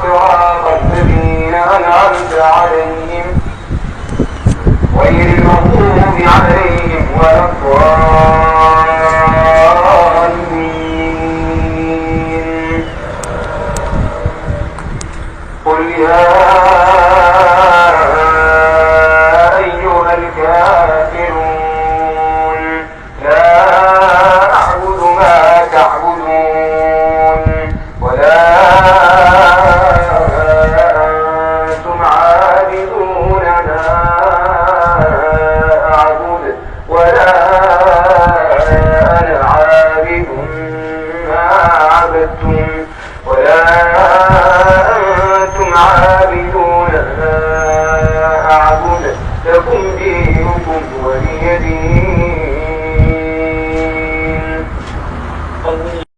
صراط الذين أنعمت عليهم غير المغضوب عليهم ولا الضالين. قل يا أيها الكافرون لا أعبد ما تعبدون ولا أنتم عابدون ما أعبد ولا أنا عابد ما عبدتم ولا أنتم عابدون ما أعبد لكم دينكم ولي دين.